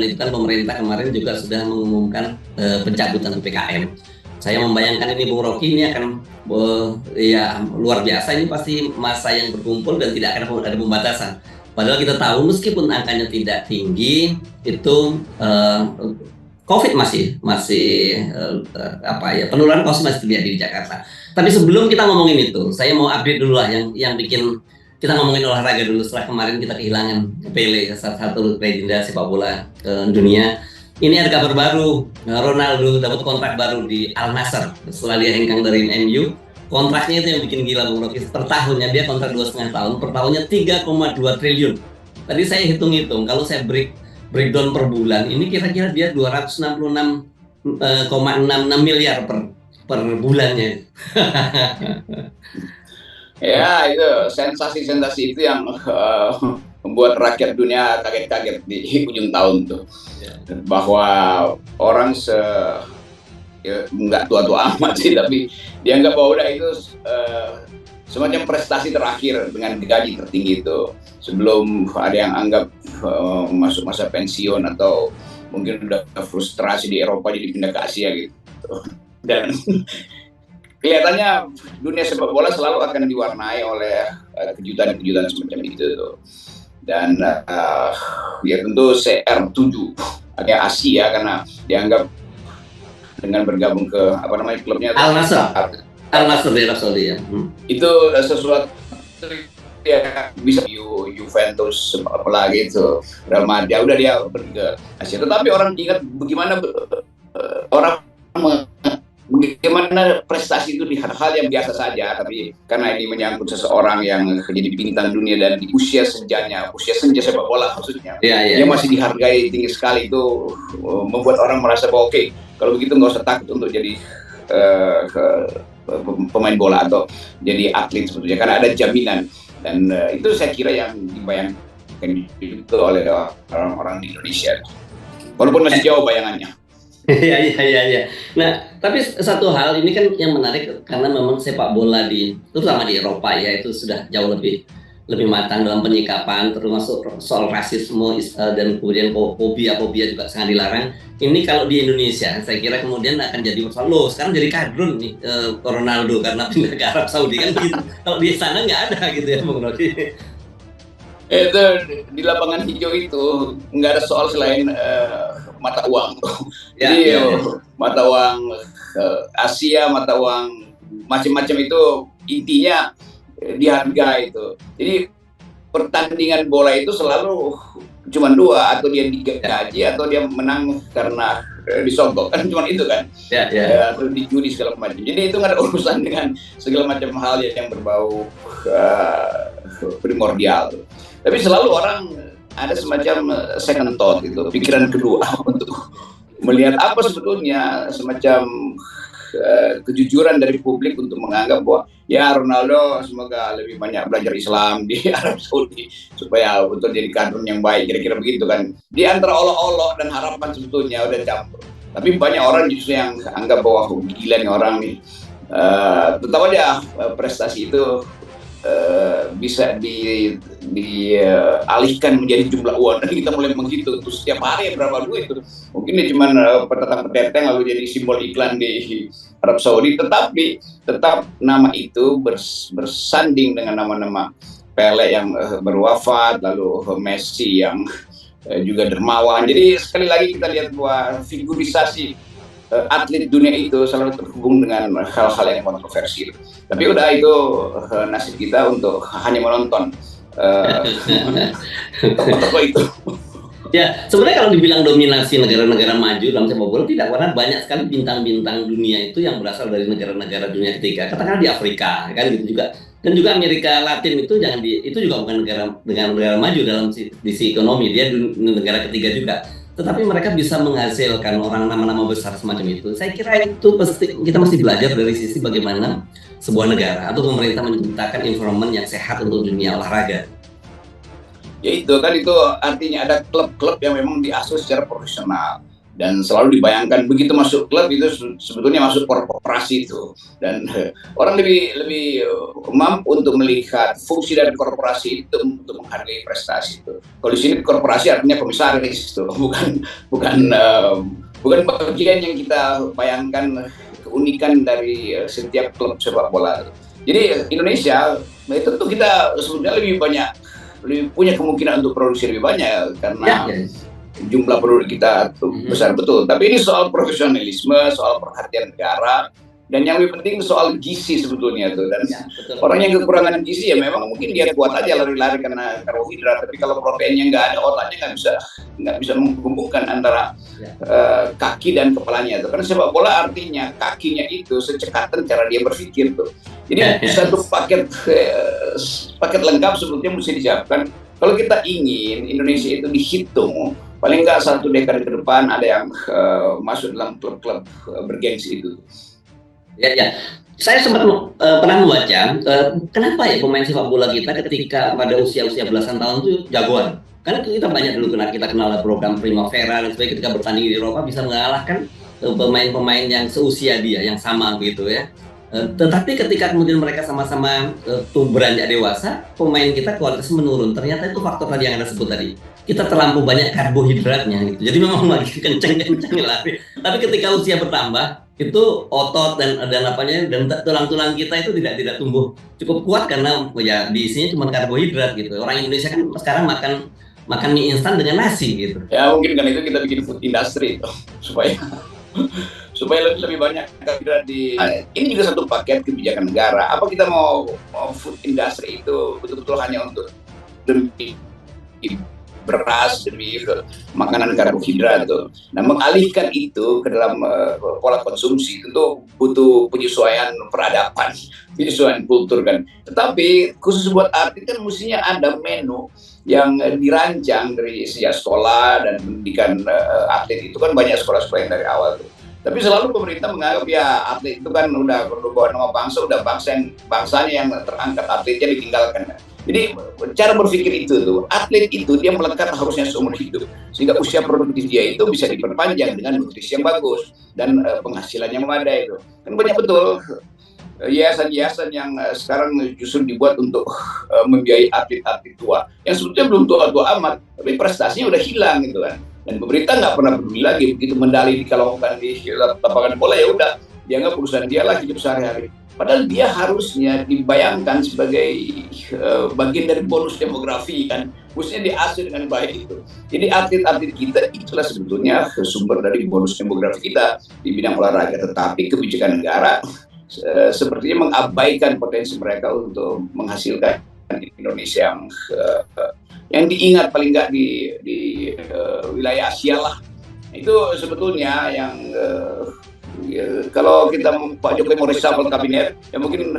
itu kan pemerintah kemarin juga sudah mengumumkan pencabutan PPKM. Saya membayangkan ini Bung Rocky ini akan ya luar biasa, ini pasti masa yang berkumpul dan tidak akan ada pembatasan. Padahal kita tahu meskipun angkanya tidak tinggi, itu COVID masih apa ya, penularan COVID masih terjadi di Jakarta. Tapi sebelum kita ngomongin itu, saya mau update dulu lah yang bikin kita ngomongin olahraga dulu. Setelah kemarin kita kehilangan Pele, salah satu legenda sepak bola dunia. Ini ada kabar baru, Ronaldo dapat kontrak baru di Al Nassr setelah dia hengkang dari MU. Kontraknya itu yang bikin gila Bung Rocky. Per tahunnya dia kontrak 2,5 tahun, per tahunnya 3,2 triliun. Tadi saya hitung-hitung, kalau saya breakdown per bulan, ini kira-kira dia 266,66 miliar per bulannya. Ya, itu sensasi-sensasi itu yang membuat rakyat dunia kaget-kaget di ujung tahun tuh. Bahwa orang nggak tua-tua amat sih, tapi dianggap bahwa udah itu semacam prestasi terakhir dengan gaji tertinggi itu. Sebelum ada yang anggap masuk masa pensiun atau mungkin udah frustrasi di Eropa jadi pindah ke Asia gitu. Dan kelihatannya dunia sepak bola selalu akan diwarnai oleh kejutan-kejutan semacam itu. Dan ya tentu CR7 agak Asia karena dianggap dengan bergabung ke apa namanya klubnya Al Nassr di Arab Saudi ya. Itu sesuatu ya bisa Juventus apalagi itu Real Madrid ya udah dia pergi ke Asia. Tetapi orang ingat bagaimana bagaimana prestasi itu di hal-hal yang biasa saja, tapi karena ini menyangkut seseorang yang jadi bintang dunia dan di usia senja sepak bola maksudnya, dia masih dihargai tinggi sekali, itu membuat orang merasa bahwa oke, kalau begitu nggak usah takut untuk jadi pemain bola atau jadi atlet sebetulnya, karena ada jaminan. Dan itu saya kira yang dibayangkan itu oleh orang-orang di Indonesia, walaupun masih jauh bayangannya. Iya. Nah, tapi satu hal ini kan yang menarik karena memang sepak bola terutama di Eropa ya itu sudah jauh lebih matang dalam penyikapan, termasuk soal rasisme dan kemudian fobia juga sangat dilarang. Ini kalau di Indonesia, saya kira kemudian akan jadi masalah. Loh, sekarang jadi kadrun nih Ronaldo karena pindah ke Arab Saudi kan gitu. Kalau di sana nggak ada gitu ya, Bung Rocky. Itu di lapangan hijau itu nggak ada soal selain mata uang. Jadi mata uang Asia, mata uang macam-macam itu intinya dihargai itu. Jadi pertandingan bola itu selalu cuma dua, atau dia digaji atau dia menang karena disogok, kan cuma itu kan. Atau dicuri segala macam. Jadi itu nggak ada urusan dengan segala macam hal yang berbau primordial. Tapi selalu orang ada semacam second thought gitu, pikiran kedua untuk melihat apa sebetulnya semacam kejujuran dari publik untuk menganggap bahwa ya Ronaldo semoga lebih banyak belajar Islam di Arab Saudi supaya betul jadi kadrun yang baik, kira-kira begitu kan. Di antara olok-olok dan harapan sebetulnya udah campur. Tapi banyak orang justru yang anggap bahwa gila nih orang nih. Tetap aja prestasi itu bisa dialihkan menjadi jumlah uang, dan kita mulai menghitung tuh setiap hari berapa duit itu. Mungkin dia cuma petetang lalu jadi simbol iklan di Arab Saudi, tetapi tetap nama itu bersanding dengan nama-nama Pele yang berwafat, lalu Messi yang juga dermawan. Jadi sekali lagi kita lihat bahwa figurisasi atlet dunia itu selalu terhubung dengan hal-hal yang kontroversial. Tapi udah itu nasib kita untuk hanya menonton tokoh-tokoh itu. Ya, sebenarnya kalau dibilang dominasi negara-negara maju dalam sepak bola tidak, karena banyak sekali bintang-bintang dunia itu yang berasal dari negara-negara dunia ketiga. Katakanlah di Afrika, kan gitu juga. Dan juga Amerika Latin itu itu juga bukan negara maju dalam sisi ekonomi, dia negara ketiga juga. Tetapi mereka bisa menghasilkan orang nama-nama besar semacam itu. Saya kira itu pasti kita mesti belajar dari sisi bagaimana sebuah negara atau pemerintah menciptakan environment yang sehat untuk dunia olahraga. Ya itu kan, itu artinya ada klub-klub yang memang diasuh secara profesional. dan selalu dibayangkan begitu masuk klub itu sebetulnya masuk korporasi itu, dan orang lebih mampu untuk melihat fungsi dari korporasi itu untuk menghargai prestasi itu. Kalau di sini korporasi artinya komisaris itu, bukan bagian yang kita bayangkan keunikan dari setiap klub sepak bola. Jadi Indonesia tentu kita sebenarnya lebih punya kemungkinan untuk produksi lebih banyak karena jumlah penduduk kita besar betul. Tapi ini soal profesionalisme, soal perhatian negara, dan yang lebih penting soal gizi sebetulnya tuh. Dan orang yang kekurangan gizi ya memang mungkin dia kuat aja lari-lari karena karbohidrat. Tapi kalau proteinnya nggak ada, otaknya nggak bisa menghubungkan antara kaki dan kepalanya tuh. Karena sepak bola artinya kakinya itu secekatan cara dia berpikir tuh. Jadi satu paket lengkap sebetulnya mesti disiapkan. Kalau kita ingin Indonesia itu dihitung paling nggak 1 dekade ke depan ada yang masuk dalam klub-klub bergengsi itu. Ya. Saya sempat pernah membaca kenapa ya pemain sepak bola kita ketika pada usia belasan tahun itu jagoan. Karena kita banyak dulu kita kenal program Primavera dan sebagainya, ketika bertanding di Eropa bisa mengalahkan pemain-pemain yang seusia dia, yang sama gitu ya. Tetapi ketika kemudian mereka sama-sama beranjak dewasa, pemain kita kualitasnya menurun. Ternyata itu faktor tadi yang Anda sebut tadi. Kita terlampau banyak karbohidratnya gitu. Jadi memang lagi kenceng-kenceng lari. Tapi ketika usia bertambah, itu otot dan apanya dan tulang-tulang kita itu tidak tumbuh cukup kuat karena ya diisinya cuma karbohidrat gitu. Orang Indonesia kan sekarang makan mie instan dengan nasi gitu. Ya mungkin karena itu kita bikin food industry supaya lebih banyak karbohidrat di. Ini juga satu paket kebijakan negara. Apa kita mau food industry itu betul-betul hanya untuk demi beras, demi makanan karbohidrat tuh. Nah, mengalihkan itu ke dalam pola konsumsi tentu butuh penyesuaian peradaban, penyesuaian kultur kan. Tetapi khusus buat atlet kan mestinya ada menu yang dirancang dari sejak sekolah dan pendidikan atlet itu kan banyak sekolah-sekolah yang dari awal tuh. Tapi selalu pemerintah menganggap ya atlet itu kan udah berbawa nama bangsa, udah bangsanya yang terangkat, atletnya ditinggalkan. Jadi cara berpikir itu tuh, atlet itu dia melekat harusnya seumur hidup, sehingga usia produktif dia itu bisa diperpanjang dengan nutrisi yang bagus dan penghasilan yang memadai itu. Kan banyak betul yayasan-yayasan yang sekarang justru dibuat untuk membiayai atlet-atlet tua yang sebetulnya belum tua-tua amat, tapi prestasinya udah hilang gitu kan. Dan pemerintah nggak pernah peduli lagi, begitu medali dikalahkan di lapangan bola ya udah dianggap urusan dia lah hidup sehari-hari. Padahal dia harusnya dibayangkan sebagai bagian dari bonus demografi kan, mestinya diasuh dengan baik itu. Jadi atlet-atlet kita itulah sebetulnya sumber dari bonus demografi kita di bidang olahraga. Tetapi kebijakan negara sepertinya mengabaikan potensi mereka untuk menghasilkan Indonesia yang diingat paling nggak di wilayah Asia lah. Itu sebetulnya yang kalau kita Pak Jokowi mau reshuffle kabinet, ya mungkin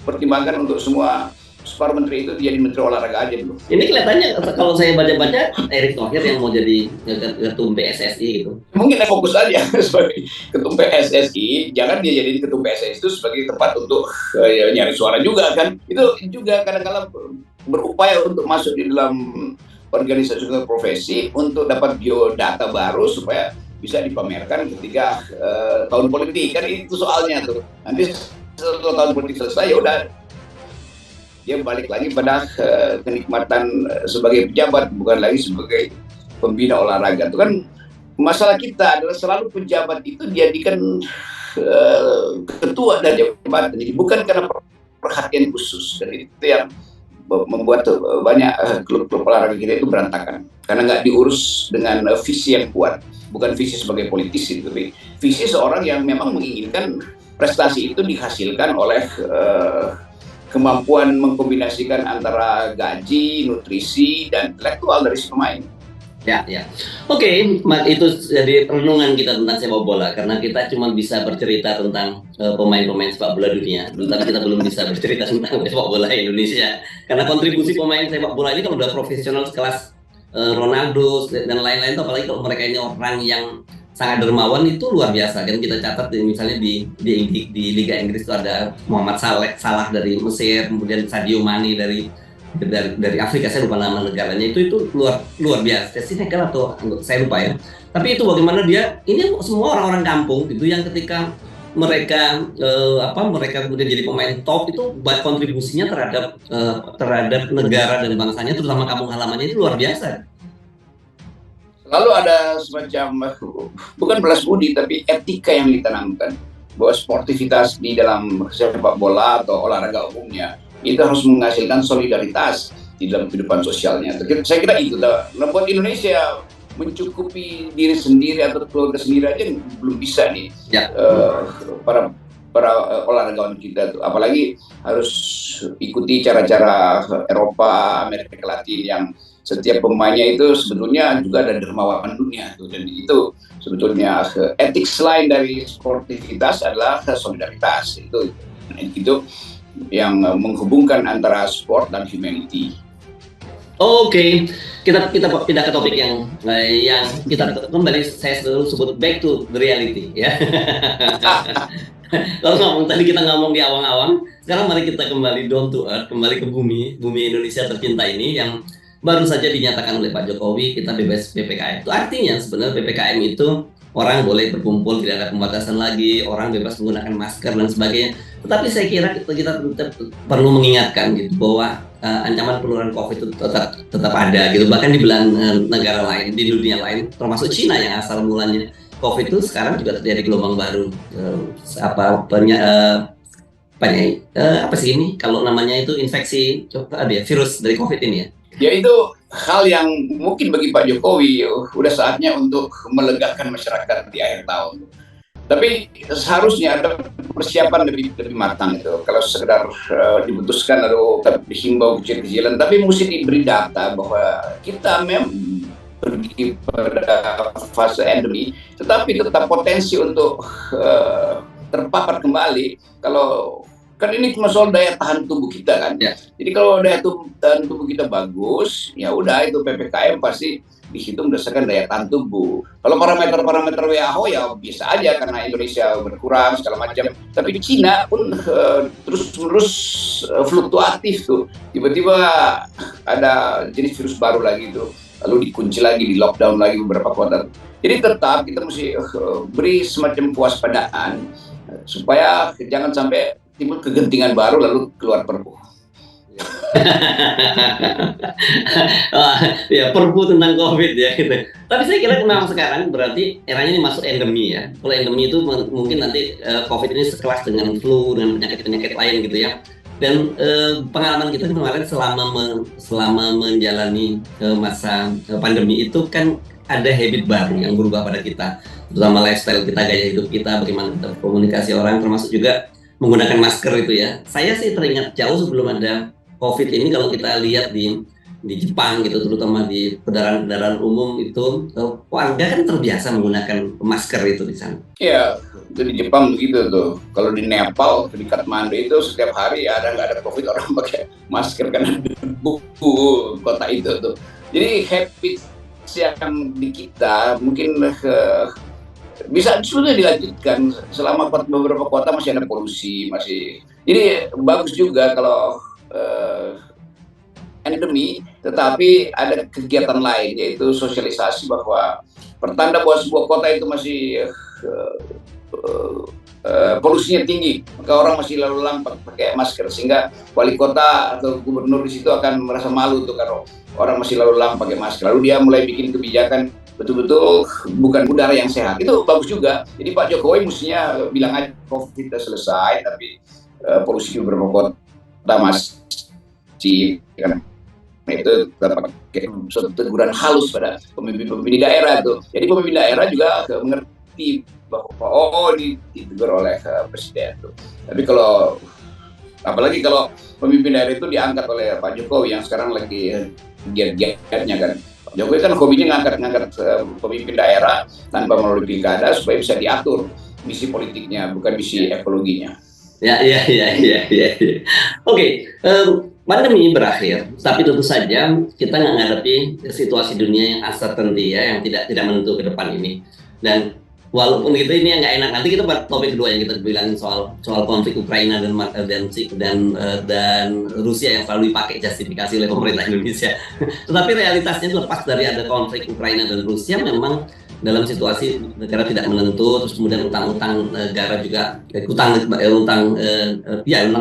pertimbangkan untuk semua para menteri itu jadi menteri olahraga aja dulu. Ini kelihatannya kalau saya baca-baca Erick Thohir yang mau jadi ketum PSSI gitu. Mungkin fokus aja sebagai ketum PSSI, jangan dia jadi ketum PSSI itu sebagai tempat untuk nyari suara juga kan. Itu juga kadang-kadang berupaya untuk masuk di dalam organisasi profesi untuk dapat biodata baru supaya bisa dipamerkan ketika tahun politik kan, itu soalnya tuh. Nanti setelah tahun politik selesai ya udah dia balik lagi pada kenikmatan sebagai pejabat, bukan lagi sebagai pembina olahraga. Itu kan masalah kita adalah selalu pejabat itu dijadikan ketua dan jabatan, jadi bukan karena perhatian khusus, dan itu yang membuat banyak klub-klub olahraga kita itu berantakan karena nggak diurus dengan visi yang kuat. Bukan visi sebagai politisi, tapi visi seorang yang memang menginginkan prestasi itu dihasilkan oleh kemampuan mengkombinasikan antara gaji, nutrisi, dan intelektual dari si pemain. Ya. Oke, itu jadi renungan kita tentang sepak bola, karena kita cuma bisa bercerita tentang pemain-pemain sepak bola dunia, tapi kita belum bisa bercerita tentang sepak bola Indonesia. Karena kontribusi pemain sepak bola ini kan udah profesional sekelas Ronaldo dan lain-lain, apalagi kalau mereka ini orang yang sangat dermawan, itu luar biasa kan. Kita catat misalnya di Liga Inggris itu ada Muhammad Salah dari Mesir, kemudian Sadio Mane dari Afrika, saya lupa nama negaranya, itu luar biasa, Senegal atau saya lupa ya. Tapi itu bagaimana dia, ini semua orang-orang kampung gitu yang ketika mereka mereka kemudian jadi pemain top itu kontribusinya terhadap negara dan bangsanya, terutama kampung halamannya itu luar biasa. Lalu ada semacam bukan balas budi tapi etika yang ditanamkan bahwa sportivitas di dalam sepak bola atau olahraga umumnya itu harus menghasilkan solidaritas di dalam kehidupan sosialnya. Saya kira itu buat Indonesia mencukupi diri sendiri atau keluarga sendiri aja belum bisa nih. Ya. Para olahragawan kita tuh, apalagi harus ikuti cara-cara Eropa, Amerika Latin yang setiap pemainnya itu sebetulnya juga ada dermawan dunia tuh, dan itu sebetulnya etik lain dari sportivitas adalah solidaritas, itu yang menghubungkan antara sport dan humanity. Oke, kita pindah ke topik yang kita kembali, saya selalu sebut back to the reality ya. Kalau tadi kita ngomong di awang-awang, sekarang mari kita kembali down to earth, kembali ke bumi Indonesia tercinta ini yang baru saja dinyatakan oleh Pak Jokowi, kita bebas PPKM. Itu artinya sebenarnya PPKM itu orang boleh berkumpul, tidak ada pembatasan lagi, orang bebas menggunakan masker dan sebagainya. Tetapi saya kira kita perlu mengingatkan gitu bahwa ancaman penularan COVID itu tetap ada gitu. Bahkan di belahan negara lain, di dunia lain, termasuk Cina yang asal mulanya COVID itu sekarang juga terjadi gelombang baru. Apa sih ini? Kalau namanya itu infeksi virus dari COVID ini ya. Ya itu hal yang mungkin bagi Pak Jokowi udah saatnya untuk melegakan masyarakat di akhir tahun. Tapi seharusnya ada persiapan lebih matang itu. Kalau sekedar diputuskan atau dihimbau kecil-kecilan, tapi mesti diberi data bahwa kita memang pergi pada fase endemi, tetapi tetap potensi untuk terpapar kembali kalau kan ini cuma soal daya tahan tubuh kita kan. Ya. Jadi kalau daya tahan tubuh kita bagus, ya udah itu PPKM pasti dihitung berdasarkan daya tahan tubuh. Kalau parameter WHO ya bisa aja karena Indonesia berkurang segala macam. Tapi Cina pun terus-menerus fluktuatif tuh. Tiba-tiba ada jenis virus baru lagi tuh. Lalu dikunci lagi, di lockdown lagi beberapa kota. Jadi tetap kita mesti beri semacam kewaspadaan supaya jangan sampai timbul kegentingan baru lalu keluar perpu. Ya perpu tentang COVID ya gitu. Tapi saya kira memang sekarang berarti eranya ini masuk endemi ya. Kalau endemi itu mungkin nanti COVID ini sekelas dengan flu dan penyakit-penyakit lain gitu ya. Dan pengalaman kita kemarin selama menjalani masa pandemi itu kan ada habit baru yang berubah pada kita, terutama lifestyle kita, gaya hidup kita, bagaimana kita berkomunikasi orang, termasuk juga menggunakan masker itu ya. Saya sih teringat jauh sebelum ada COVID ini, kalau kita lihat di Jepang gitu, terutama di kendaraan umum itu warga kan terbiasa menggunakan masker itu di sana. Iya, itu di Jepang begitu tuh. Kalau di Nepal, di Kathmandu itu setiap hari nggak ada COVID orang pakai masker karena debu kota itu tuh. Jadi habit yang di kita mungkin bisa sudah dilanjutkan selama beberapa kota masih ada polusi, jadi bagus juga kalau endemi, tetapi ada kegiatan lain yaitu sosialisasi bahwa pertanda bahwa sebuah kota itu masih polusinya tinggi, maka orang masih lalu lalang pakai masker, sehingga wali kota atau gubernur di situ akan merasa malu tuh kalau orang masih lalu lalang pakai masker, lalu dia mulai bikin kebijakan betul-betul bukan udara yang sehat. Itu bagus juga. Jadi Pak Jokowi mestinya bilang aja COVID kita selesai, tapi polusi di beberapa kota masih kan. Nah, itu pakai suatu teguran halus pada pemimpin di daerah tuh. Jadi pemimpin daerah juga mengerti bahwa ditegur oleh presiden tuh. Tapi kalau apalagi kalau pemimpin daerah itu diangkat oleh Pak Jokowi yang sekarang lagi giat-giatnya kan. Pak Jokowi kan hobinya ngangkat pemimpin daerah tanpa melalui pilkada supaya bisa diatur misi politiknya, bukan misi ekologinya. Ya. Oke. Pandemi berakhir, tapi tentu saja kita menghadapi situasi dunia yang uncertain ya, yang tidak menentu ke depan ini. Dan walaupun gitu ini yang nggak enak, nanti kita topik kedua yang kita bilangin soal konflik Ukraina dan Rusia yang selalu dipakai justifikasi oleh pemerintah Indonesia. Tetapi realitasnya lepas dari ada konflik Ukraina dan Rusia, memang dalam situasi negara tidak menentu, terus kemudian utang-utang negara juga, utang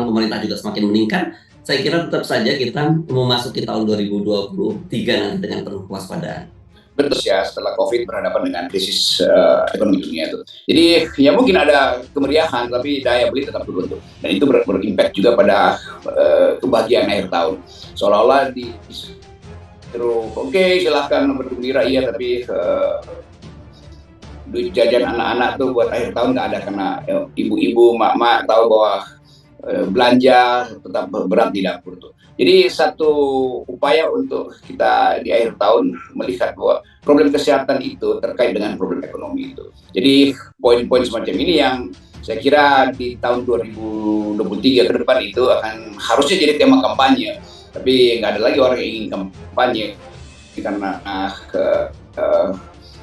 pemerintah juga semakin meningkat. Saya kira tetap saja kita memasuki tahun 2023 nanti dengan penuh kewaspadaan. Betul ya, setelah COVID berhadapan dengan krisis ekonomi dunia itu. Jadi ya mungkin ada kemeriahan, tapi daya beli tetap turun tuh. Dan itu berimpact juga pada kebahagiaan akhir tahun. Seolah-olah oke, silahkan bergembira, iya, tapi duit jajan anak-anak tuh buat akhir tahun nggak ada, karena ibu-ibu, mak-mak tahu bahwa belanja tetap berat di dapur tuh. Jadi satu upaya untuk kita di akhir tahun melihat bahwa problem kesehatan itu terkait dengan problem ekonomi itu. Jadi poin-poin semacam ini yang saya kira di tahun 2023 ke depan itu akan harusnya jadi tema kampanye. Tapi nggak ada lagi orang yang ingin kampanye karena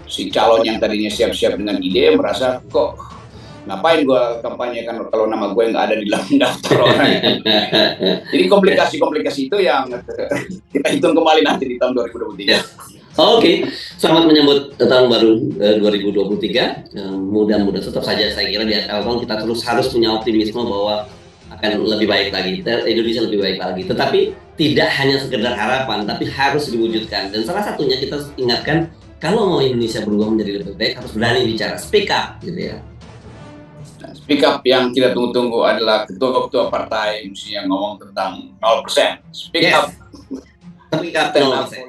si calon yang tadinya siap-siap dengan ide merasa kok ngapain gue kampanye kan kalau nama gue nggak ada di dalam daftar orang. Jadi komplikasi-komplikasi itu yang kita hitung kembali nanti di tahun 2023. Oke, selamat menyambut tahun baru 2023. Mudah-mudahan tetap saja saya kira di akhir tahun kita terus harus punya optimisme bahwa akan lebih baik lagi, Indonesia lebih baik lagi. Tetapi tidak hanya sekedar harapan, tapi harus diwujudkan. Dan salah satunya kita ingatkan, kalau mau Indonesia berubah menjadi lebih baik harus berani bicara, speak up, gitu ya. Speak up yang kita tunggu-tunggu adalah ketua-ketua partai mestinya ngomong tentang 0%. Speak up. Speak up 0%.